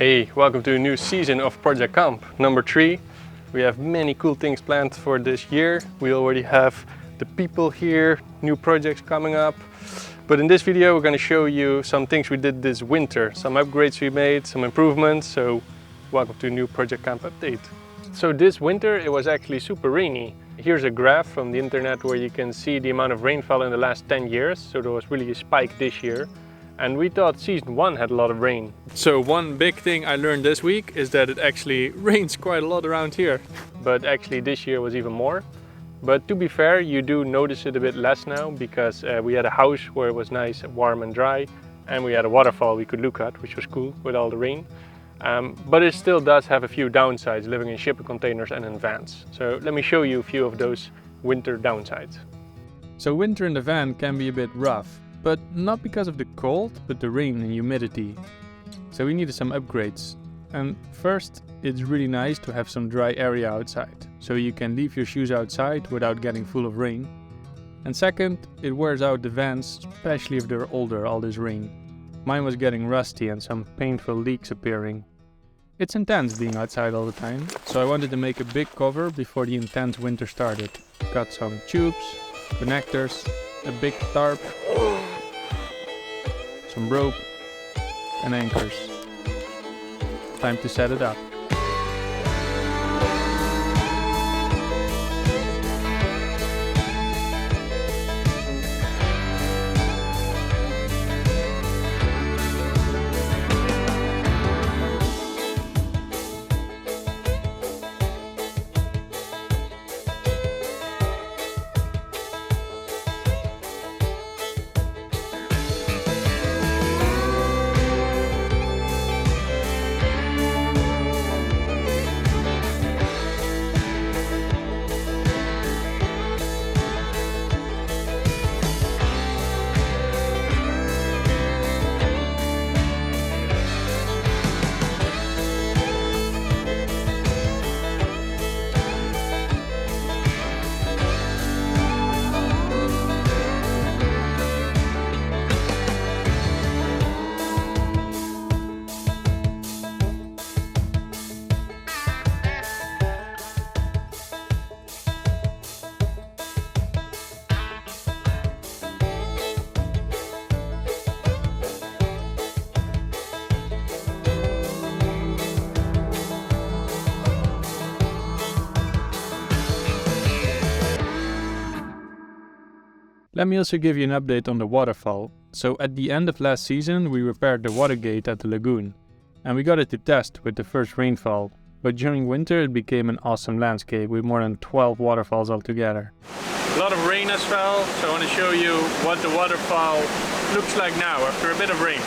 Hey, welcome to a new season of Project Kamp, number 3. We have many cool things planned for this year. We already have the people here, new projects coming up. But in this video we're going to show you some things we did this winter, some upgrades we made, some improvements. So welcome to a new Project Kamp update. So this winter it was actually super rainy. Here's a graph from the internet where you can see the amount of rainfall in the last 10 years. So there was really a spike this year. And we thought season 1 had a lot of rain. So one big thing I learned this week is that it actually rains quite a lot around here. But actually this year was even more. But to be fair, you do notice it a bit less now because we had a house where it was nice, warm and dry. And we had a waterfall we could look at, which was cool with all the rain. But it still does have a few downsides living in shipping containers and in vans. So let me show you a few of those winter downsides. So winter in the van can be a bit rough. But not because of the cold, but the rain and humidity. So we needed some upgrades. And first, it's really nice to have some dry area outside, so you can leave your shoes outside without getting full of rain. And second, it wears out the vans, especially if they're older, all this rain. Mine was getting rusty and some painful leaks appearing. It's intense being outside all the time, so I wanted to make a big cover before the intense winter started. Got some tubes, connectors, a big tarp, some rope and anchors. Time to set it up. Let me also give you an update on the waterfall. So at the end of last season we repaired the water gate at the lagoon. And we got it to test with the first rainfall. But during winter it became an awesome landscape with more than 12 waterfalls altogether. A lot of rain has fell, so I want to show you what the waterfall looks like now after a bit of rain.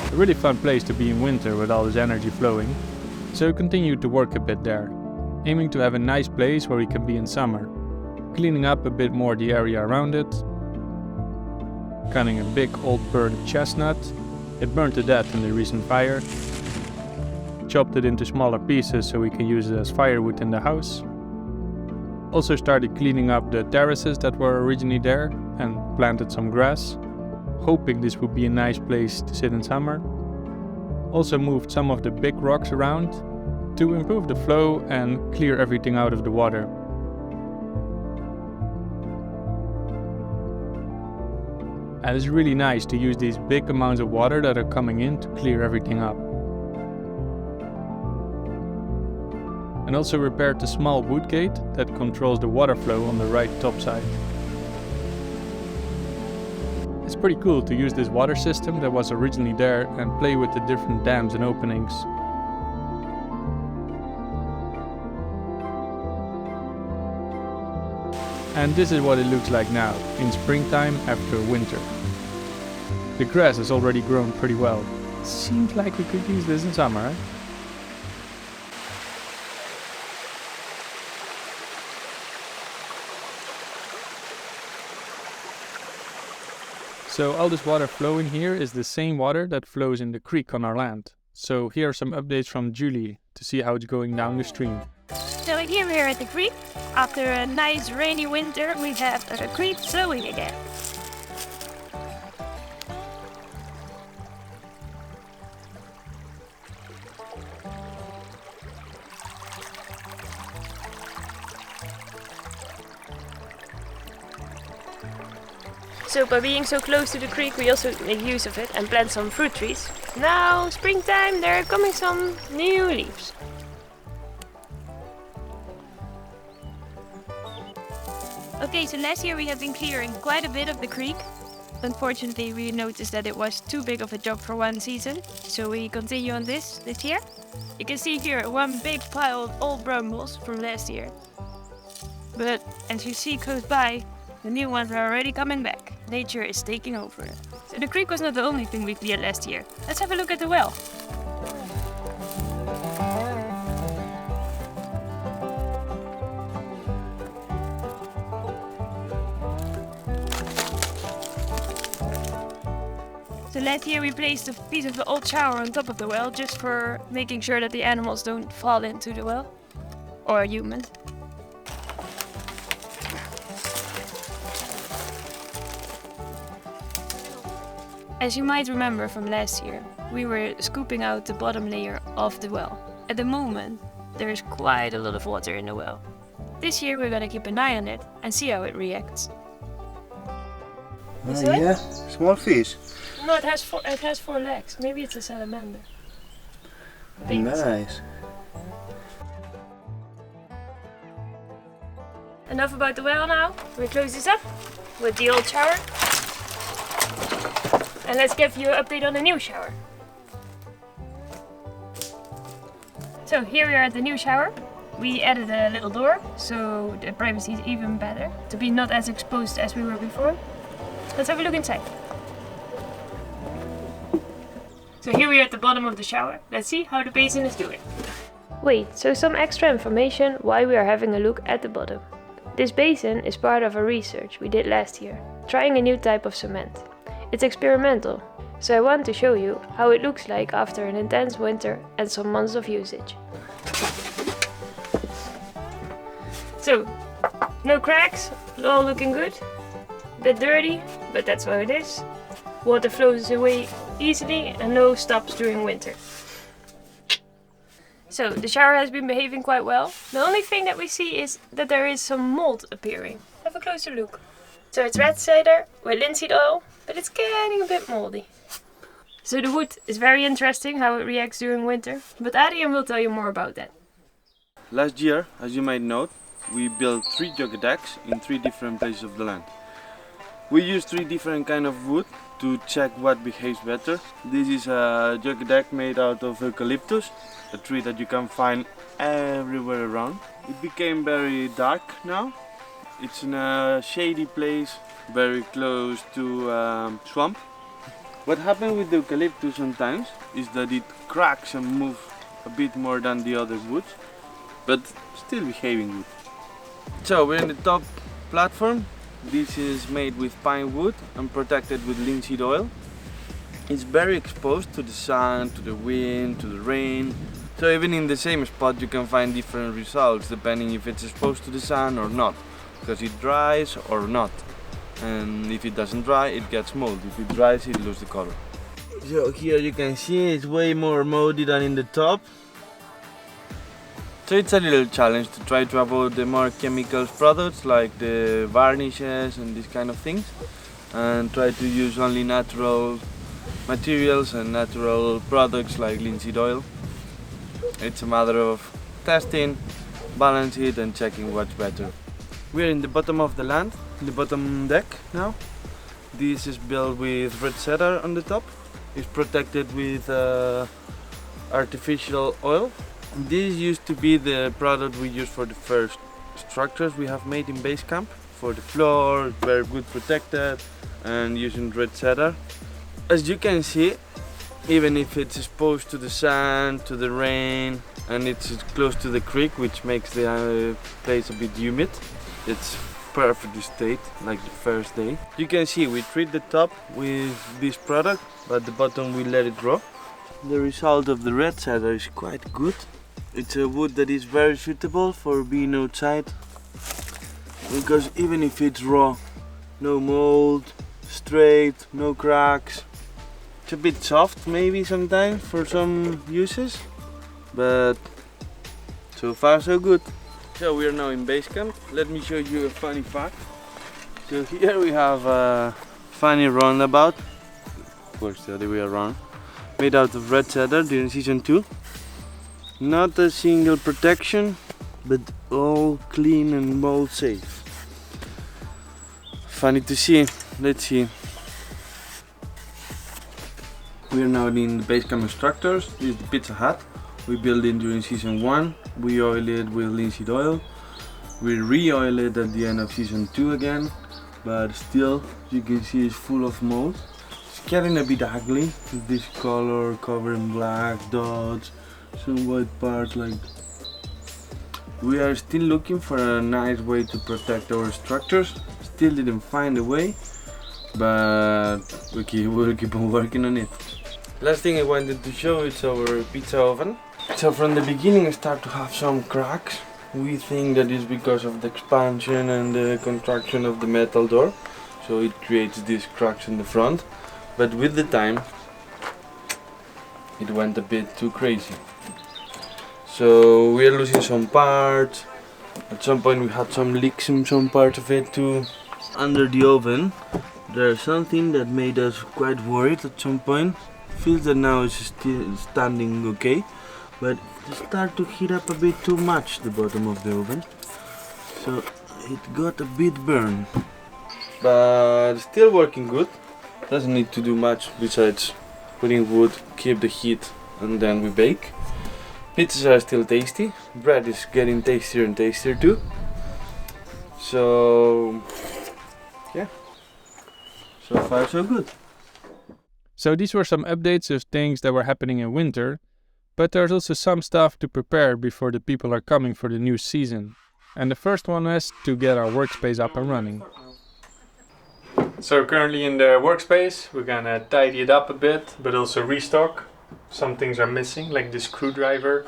A really fun place to be in winter with all this energy flowing, so we continued to work a bit there, aiming to have a nice place where we can be in summer, cleaning up a bit more the area around it, cutting a big old burnt chestnut. It burned to death in the recent fire, chopped it into smaller pieces so we can use it as firewood in the house. Also started cleaning up the terraces that were originally there and planted some grass, hoping this would be a nice place to sit in summer. Also moved some of the big rocks around to improve the flow and clear everything out of the water. And it's really nice to use these big amounts of water that are coming in to clear everything up. And also repaired the small wood gate that controls the water flow on the right top side. It's pretty cool to use this water system that was originally there and play with the different dams and openings. And this is what it looks like now, in springtime after winter. The grass has already grown pretty well. Seems like we could use this in summer, eh? So all this water flowing here is the same water that flows in the creek on our land. So here are some updates from Julie to see how it's going down the stream. So here we are at the creek. After a nice rainy winter, we have the creek flowing again. So by being so close to the creek, we also make use of it and plant some fruit trees. Now, springtime, there are coming some new leaves. Okay, so last year we have been clearing quite a bit of the creek. Unfortunately, we noticed that it was too big of a job for one season, so we continue on this year. You can see here one big pile of old brambles from last year. But as you see close by, the new ones are already coming back. Nature is taking over. So the creek was not the only thing we cleared last year. Let's have a look at the well. So last year we placed a piece of the old shower on top of the well just for making sure that the animals don't fall into the well. Or humans. As you might remember from last year, we were scooping out the bottom layer of the well. At the moment, there is quite a lot of water in the well. This year we're gonna keep an eye on it and see how it reacts. Yeah, small fish. No, it has four legs. Maybe it's a salamander. I think it's- Nice. Enough about the well now. We close this up with the old shower. And let's give you an update on the new shower. So here we are at the new shower. We added a little door, so the privacy is even better, to be not as exposed as we were before. Let's have a look inside. So here we are at the bottom of the shower. Let's see how the basin is doing. Wait, so some extra information why we are having a look at the bottom. This basin is part of a research we did last year, trying a new type of cement. It's experimental, so I want to show you how it looks like after an intense winter and some months of usage. So, no cracks, all looking good. Bit dirty, but that's how it is. Water flows away easily and no stops during winter. So, the shower has been behaving quite well. The only thing that we see is that there is some mold appearing. Have a closer look. So it's red cider with linseed oil, but it's getting a bit moldy. So the wood is very interesting how it reacts during winter, but Adrian will tell you more about that. Last year, as you might note, we built 3 yoga decks in 3 different places of the land. We used 3 different kind of wood to check what behaves better. This is a yoga deck made out of eucalyptus, a tree that you can find everywhere around. It became very dark now. It's in a shady place, very close to swamp. What happens with the eucalyptus sometimes is that it cracks and moves a bit more than the other woods, but still behaving good. So we're in the top platform. This is made with pine wood and protected with linseed oil. It's very exposed to the sun, to the wind, to the rain. So even in the same spot you can find different results depending if it's exposed to the sun or not. Because it dries or not, and if it doesn't dry it gets mold. If it dries it loses the color. So here you can see it's way more moldy than in the top. So it's a little challenge to try to avoid the more chemicals products like the varnishes and these kind of things, and try to use only natural materials and natural products like linseed oil. It's a matter of testing, balance it and checking what's better. We're in the bottom of the land, the bottom deck now. This is built with red cedar on the top. It's protected with artificial oil. This used to be the product we use for the first structures we have made in base camp. For the floor, very good protected and using red cedar. As you can see, even if it's exposed to the sun, to the rain, and it's close to the creek, which makes the place a bit humid, it's perfect state, like the first day. You can see we treat the top with this product, but the bottom we let it raw. The result of the red cedar is quite good. It's a wood that is very suitable for being outside, because even if it's raw, no mold, straight, no cracks. It's a bit soft maybe sometimes for some uses, but so far so good. So we are now in base camp. Let me show you a funny fact. So here we have a funny roundabout, works the other way around, made out of red cedar during season 2. Not a single protection, but all clean and mold safe. Funny to see. Let's see. We are now in the base camp instructors. This is the Pizza Hut. We built it during season 1. We oiled it with linseed oil. We re-oiled it at the end of season 2 again, but still, you can see it's full of mold. It's getting a bit ugly with this color covered in black dots, some white parts. Like, we are still looking for a nice way to protect our structures. Still didn't find a way, but we'll keep on working on it. Last thing I wanted to show is our pizza oven. So from the beginning I start to have some cracks. We think that is because of the expansion and the contraction of the metal door. So it creates these cracks in the front. But with the time it went a bit too crazy. So we are losing some parts. At some point we had some leaks in some parts of it too. Under the oven there's something that made us quite worried at some point. Feels that now it's still standing okay, but it started to heat up a bit too much, the bottom of the oven, so it got a bit burned, but still working good. Doesn't need to do much besides putting wood, keep the heat, and then we bake. Pizzas are still tasty, bread is getting tastier and tastier too, so yeah, so far so good. So these were some updates of things that were happening in winter, but there's also some stuff to prepare before the people are coming for the new season. And the first one is to get our workspace up and running. So currently in the workspace, we're gonna tidy it up a bit, but also restock. Some things are missing, like the screwdriver,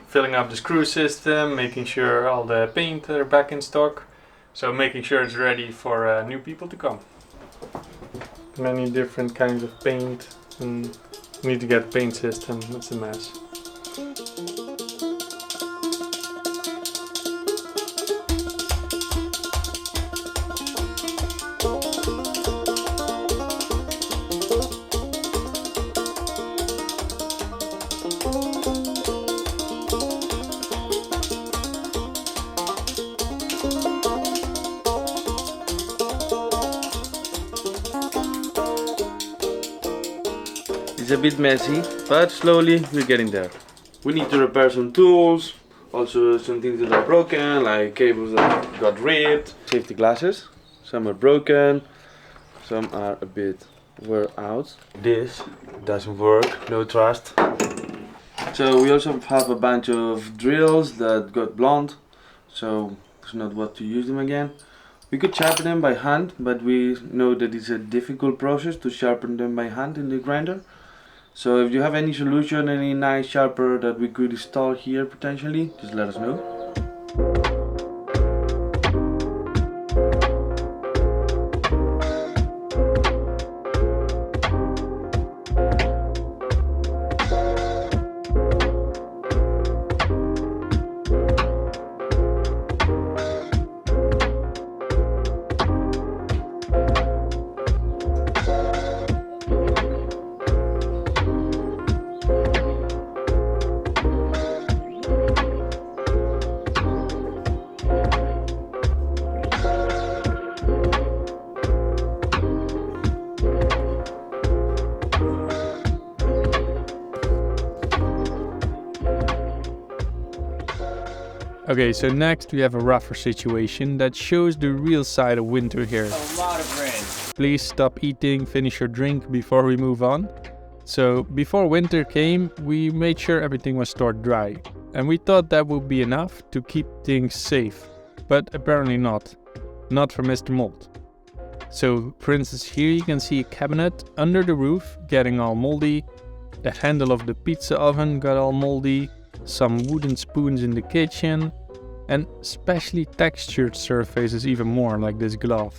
filling up the screw system, making sure all the paint are back in stock. So making sure it's ready for new people to come. Many different kinds of paint, and need to get a paint system. It's a mess. It's a bit messy, but slowly we're getting there. We need to repair some tools, also some things that are broken, like cables that got ripped, safety glasses. Some are broken, some are a bit wear out. This doesn't work, no trust. So we also have a bunch of drills that got blunt, so it's not what to use them again. We could sharpen them by hand, but we know that it's a difficult process to sharpen them by hand in the grinder. So if you have any solution, any nice sharper that we could install here potentially, just let us know. Okay, so next we have a rougher situation that shows the real side of winter here. A lot of rain. Please stop eating, finish your drink before we move on. So before winter came, we made sure everything was stored dry. And we thought that would be enough to keep things safe, but apparently not. not for Mr. Mold. So, for instance, here you can see a cabinet under the roof getting all moldy, the handle of the pizza oven got all moldy, some wooden spoons in the kitchen, and specially textured surfaces even more, like this glove.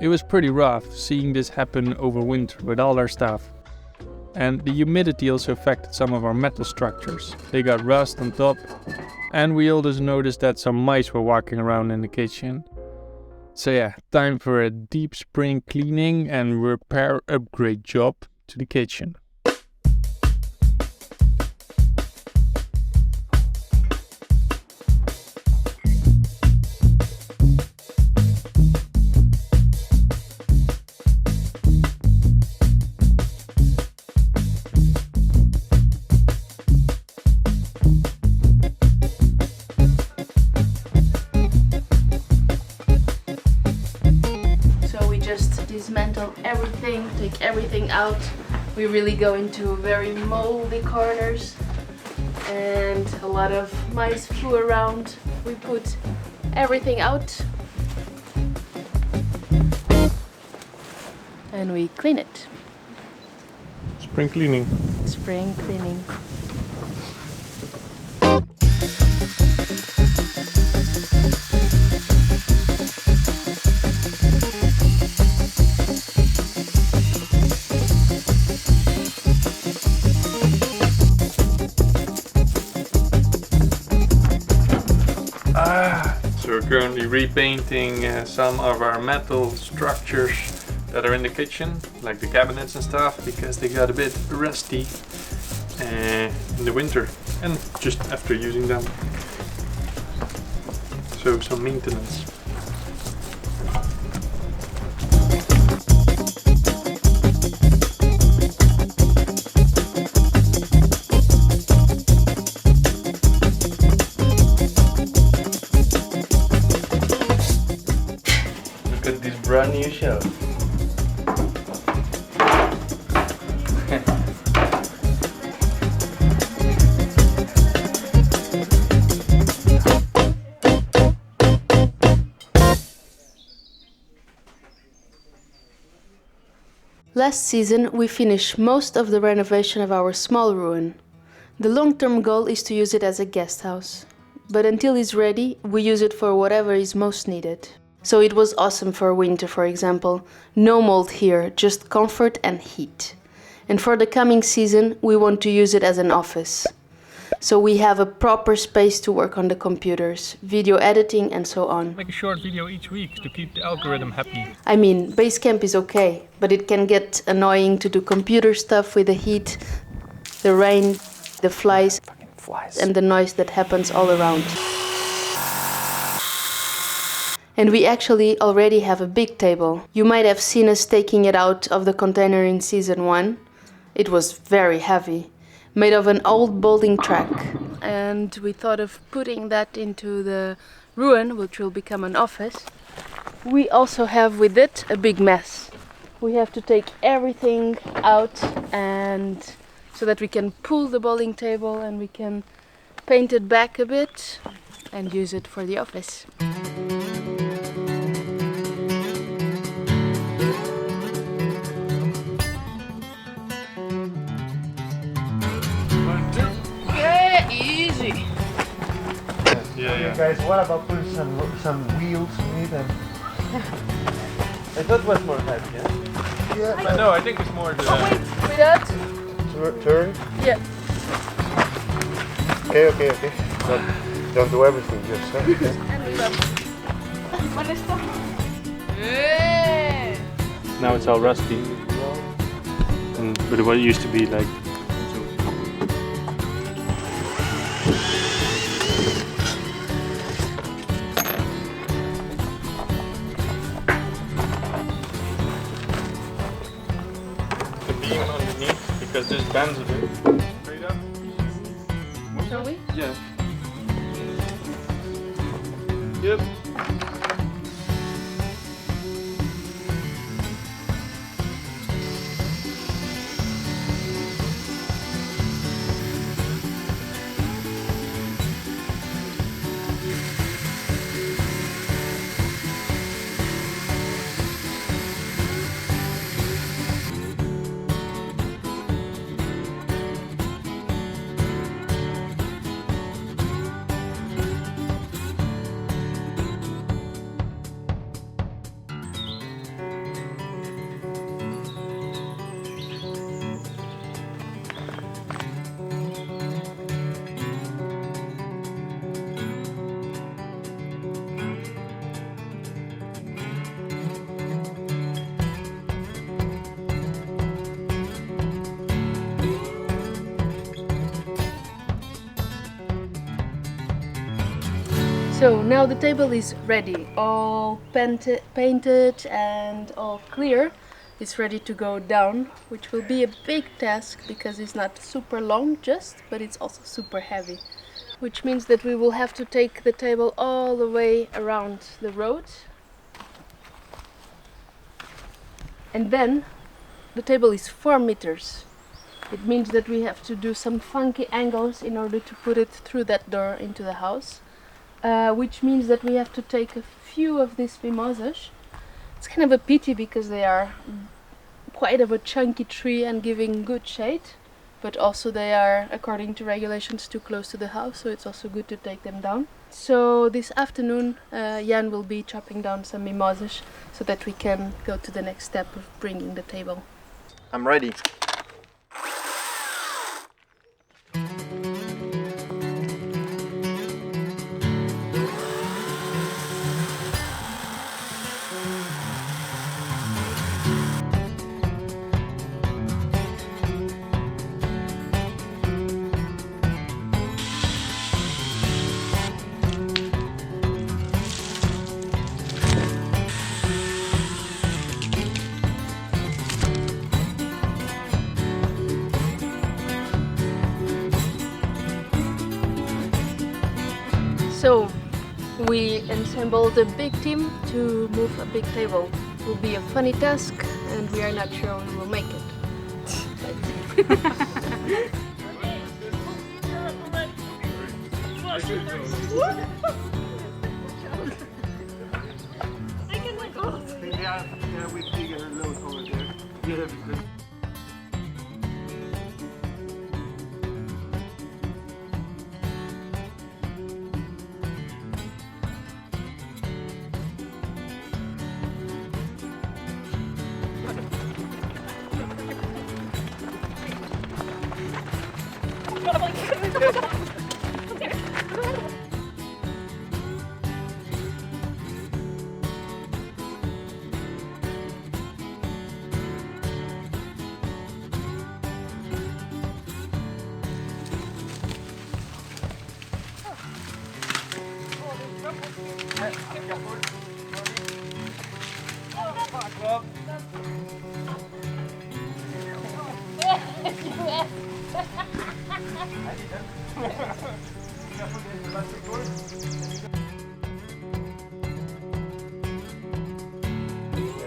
It was pretty rough seeing this happen over winter with all our stuff. And the humidity also affected some of our metal structures. They got rust on top, and we also noticed that some mice were walking around in the kitchen. So yeah, time for a deep spring cleaning and repair upgrade job to the kitchen. Dismantle everything, take everything out. We really go into very moldy corners and a lot of mice flew around. We put everything out and we clean it. Spring cleaning. Spring cleaning. So we're currently repainting some of our metal structures that are in the kitchen, like the cabinets and stuff, because they got a bit rusty in the winter and just after using them. So some maintenance. Look at this brand new shelf. Last season we finished most of the renovation of our small ruin. The long-term goal is to use it as a guest house. But until it's ready, we use it for whatever is most needed. So it was awesome for winter, for example. No mold here, just comfort and heat. And for the coming season, we want to use it as an office. So we have a proper space to work on the computers, video editing and so on. Make a short video each week to keep the algorithm happy. I mean, Basecamp is okay, but it can get annoying to do computer stuff with the heat, the rain, the flies, and the noise that happens all around. And we actually already have a big table. You might have seen us taking it out of the container in season 1. It was very heavy, made of an old bowling track. And we thought of putting that into the ruin, which will become an office. We also have with it a big mess. We have to take everything out and so that we can pull the bowling table and we can paint it back a bit and use it for the office. Easy. Yeah. Guys, what about putting some wheels in it? And I thought it was more heavy, yeah? yeah, but No, I think it's more the... With that? turn. Yeah. Okay. Don't do everything, just okay. And with that. Now it's all rusty. But what it used to be like... underneath, because this bends a bit. Straight up. Shall we? Yeah. Yep. So now the table is ready, all painted and all clear. It's ready to go down, which will be a big task because it's not super long but it's also super heavy. Which means that we will have to take the table all the way around the road. And then the table is 4 meters. It means that we have to do some funky angles in order to put it through that door into the house. Which means that we have to take a few of these mimosas. It's kind of a pity because they are quite of a chunky tree and giving good shade. But also they are, according to regulations, too close to the house, so it's also good to take them down. So this afternoon Jan will be chopping down some mimosas so that we can go to the next step of bringing the table. I'm ready. So we assembled a big team to move a big table. It will be a funny task and we are not sure we will make it.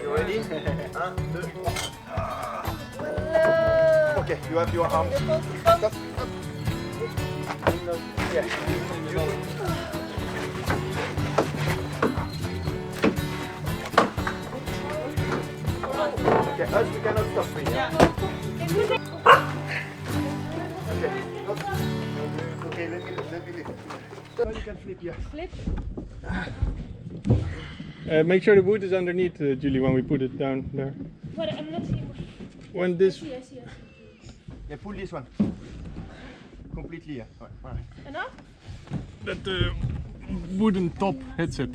You ready? 1, 2, 3. Okay, you have your arms. Stop. Yeah. Okay, us we cannot stop free. Yeah? Okay, let me lift. So you can flip, yeah. Flip? Make sure the wood is underneath, Julie, when we put it down there. What? I'm not seeing. When this... Yeah, pull this one. Completely, yeah. Alright. Enough? That the wooden top hits it.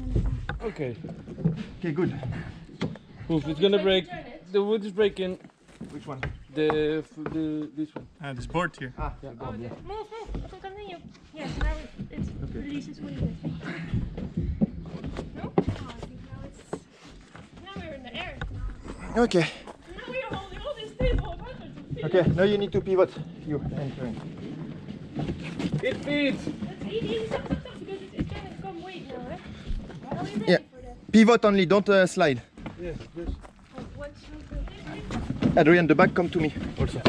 Okay. Okay, good. Oof, it's gonna break. The wood is breaking. Which one? This one. This board here. Ah, yeah. Bob, yeah. Move. So continue. Yes, now it releases when you No? Oh, I think now it's... Now we're in the air. Okay. Now we're holding all this table. Okay, now you need to pivot. You entering. It feeds. That's easy. Stop, because it's gonna come weight now, right? Are we ready Yeah. for that? Pivot only, don't slide. Yes, this. Once you do this, Adrian, the back come to me also.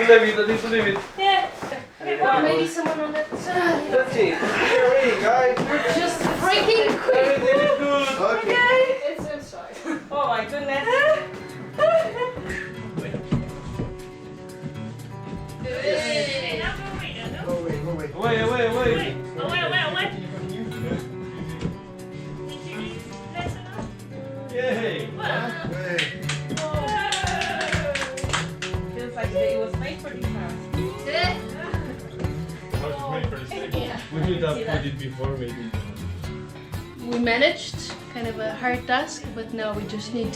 I need to leave it. Yeah. Maybe someone on that side. That's it. Hey guys. Just breaking quick. Okay. It's inside. Oh my goodness. Hey, now go away, no? Go away, go away. Wait. Away. Did you eat less enough? up with it before, maybe. We managed, kind of a hard task, but now we just need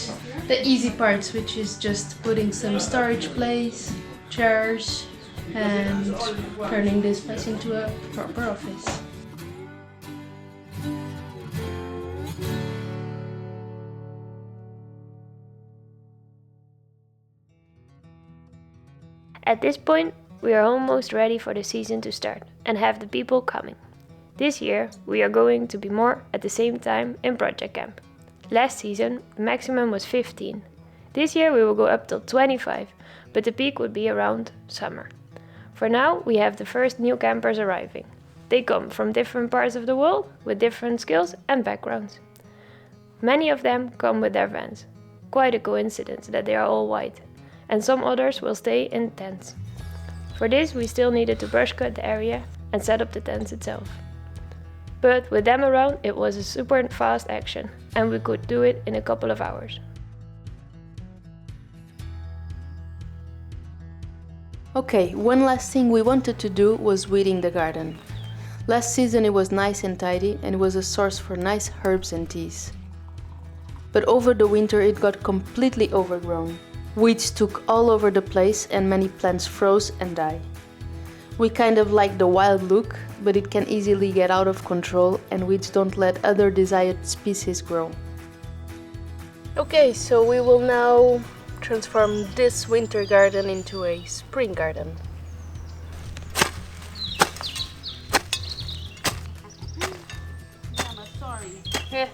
the easy parts, which is just putting some storage place, chairs, and turning this place into a proper office. At this point, we are almost ready for the season to start and have the people coming. This year, we are going to be more at the same time in Project Camp. Last season, the maximum was 15. This year we will go up till 25, but the peak would be around summer. For now, we have the first new campers arriving. They come from different parts of the world with different skills and backgrounds. Many of them come with their vans. Quite a coincidence that they are all white, and some others will stay in tents. For this, we still needed to brush cut the area and set up the tents itself. But with them around, it was a super fast action, and we could do it in a couple of hours. Okay, one last thing we wanted to do was weeding the garden. Last season it was nice and tidy and it was a source for nice herbs and teas. But over the winter it got completely overgrown. Weeds took all over the place and many plants froze and died. We kind of like the wild look, but it can easily get out of control and weeds don't let other desired species grow. Okay, so we will now transform this winter garden into a spring garden. Yeah.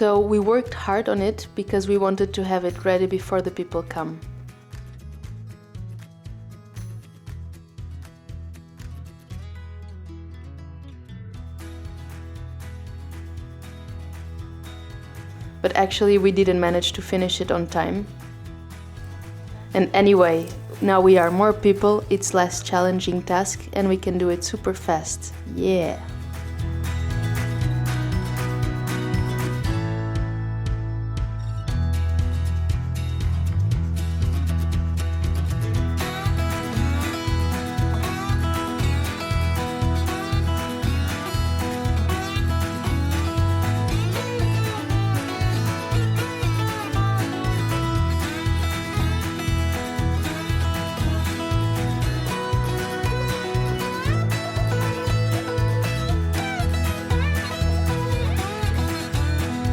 So we worked hard on it because we wanted to have it ready before the people come. But actually we didn't manage to finish it on time. And anyway, now we are more people, it's less challenging task and we can do it super fast. Yeah!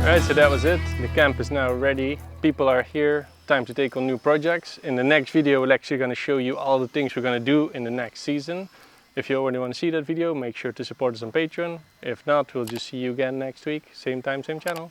Alright, so that was it. The camp is now ready. People are here. Time to take on new projects. In the next video, we're actually going to show you all the things we're going to do in the next season. If you already want to see that video, make sure to support us on Patreon. If not, we'll just see you again next week. Same time, same channel.